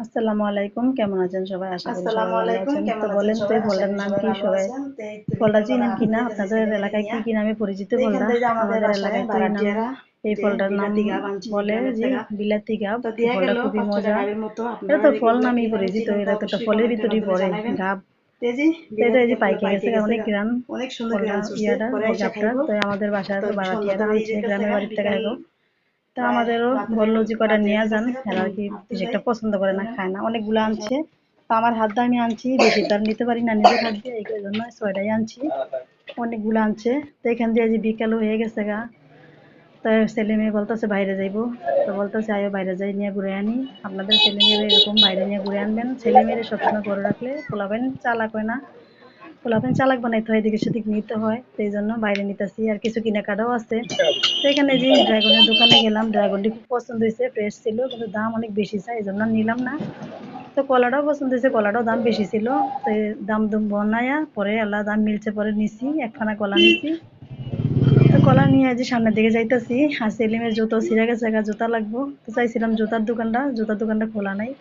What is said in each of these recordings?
আসসালামু আলাইকুম, কেমন আছেন সবাই? আশা করি সবাই আসসালামু ভালো আলাইকুম, আছেন। তো কেমন আছেন বলেন তো সবাই? এই আশা ফলটার করি নাম সবাই কি? ভালো সবাই আছেন। তো এই তো ফলটা বিকেলবেলা চিনেন কিনা? আপনাদের কাছে আপনাদের ছেলে মেয়ে এলাকায় কি নিয়া। কি নামে পরিচিত তো ফলটা? এইখান থেকে যে আমাদের আমাদের বাসায় এলাকায় তো এই নাম, ভাড়াটিয়ারা এই যে ফলটার নাম বিলাতি গাব আনছি বলে গ্রামের যে থেকে। বিলাতি গাব। তো এই দিয়া ফলটা গেল খুবই 5 টাকা মজা। গাড়ির মতো। এটা আপনারা তো ফল এগুলা কি নামেই নামে পরিচিত, চিনেন তো এটা তো একটা অবশ্যই ফলের কমেন্টের ভিতরেই মাধ্যমে পড়ে, জানাবেন। গাব। তো এই যে তো এটা বিলাতি এই যে গাবগুলো পাইকে পাইকে গেছে গা, গেছে অনেক গা। গ্রাম অনেক সুন্দর ফলটা গ্রান ছুটছে, ইয়াটা পরে এসে গাবটা। খাইবো। তো আমাদের বাসায় তো তো সন্ধ্যা ভাড়াটিয়ারা তো আনছে হয়ে যেতেছে গ্রামের গা, বাড়ির থেকে বিকাল গো। তো প্রায় আমাদেরও রাতের বললো যে কয়টা রাত হয়ে নিয়ে যান, যেতেছে গা। তো এরা আর আমি কি আনতে বেশি যাই। একটা পছন্দ করে না, চলেন। খায় না, অনেকগুলো আনছে। তো আমার হাত দিয়ে আমি আনছি, বেশি তো আর নিতে পারি না নিজের হাত দিয়ে, এই জন্য 6টাই আনছি, অনেকগুলো আনছে। তো এখান দিয়ে যে বিকাল হয়ে গেছে গা। তো ছেলে মেয়ে বলতেছে বাইরে যাইবো। তো বলতেছে আয়ো বাইরে যাই, নিয়ে ঘুরে আনি। আপনাদের ছেলে মেয়েরা এরকম বাইরে নিয়ে ঘুরে আনবেন। ছেলে মেয়েরা সবসময় ঘরে রাখলে পোলাবেন চালাক হয় না, পোলাপেন চালাক বানাইতে হয়, এদিকে সেদিক নিতে হয়। তো এই জন্য বাইরে নিতেছি, আর কিছু কেনাকাটাও আছে। তো এখানে যে ড্রাগনের দোকানে গেলাম, ড্রাগনটি খুব পছন্দ হয়েছে, ফ্রেশ ছিল, কিন্তু দাম অনেক বেশি চাই, এই জন্য নিলাম না। তো কলাটাও পছন্দ হয়েছে, কলাটাও দাম বেশি ছিল। তো এই দাম দুম বনায়া পরে আল্লাহ দাম মিলছে, পরে নিছি, একখানা কলা নিছি। তো কলা নিয়ে যে সামনের দিকে যাইতেছি, আর সেলিমের জুতো ছিঁড়ে গেছে গা, জুতা লাগবো। তো চাইছিলাম জুতার দোকানটা খোলা নাই।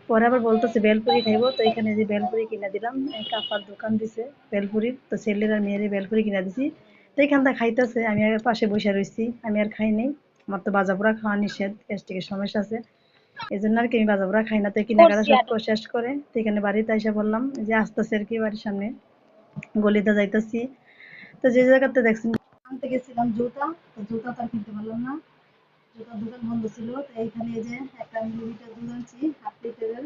পরে আবার বলতেছে বেলপুরি খাইবো। তো এখানে যে বেলপুরি কিনে দিলাম, এক আপার দোকান দিছে বেলপুরির। তো ছেলের আর মেয়ের বেলপুরি কিনে দিছি। তো এখানটা খাইতেছে, আমি আর পাশে বসে রয়েছি, আমি আর খাই নাই। আমার তো ভাজা পোড়া খাওয়া নিষেধ, গ্যাস্ট্রিকের সমস্যা আছে, এই জন্য আর কি আমি ভাজা পোড়া খাই না। তো কেনাকাটা সব শেষ করে তো এখানে বাড়িতে এসে বললাম যে আসতেছে আর কি, বাড়ির সামনে গলিতে যাইতেছি। তো যে জায়গাতে দেখছেন আনতে গেছিলাম জুতা, তো জুতা তো আর কিনতে পারলাম না, জুতার দোকান বন্ধ ছিল। তো এইখানে এই যে 1 মিলিলিটার দুধ আনছি, 1/2 লিটারের।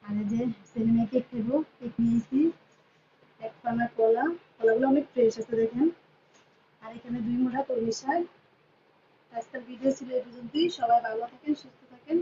আর এই যে ছেলে মেয়ে কেক খাইবো, কেক নিয়েছি, এক পানা কলা, কলাগুলো অনেক ফ্রেশ আছে দেখেন। আর এখানে 2 মুঠা কলমি শাক। আজকের ভিডিও ছিল এই পর্যন্তই। সবাই ভালো থাকেন, সুস্থ থাকেন।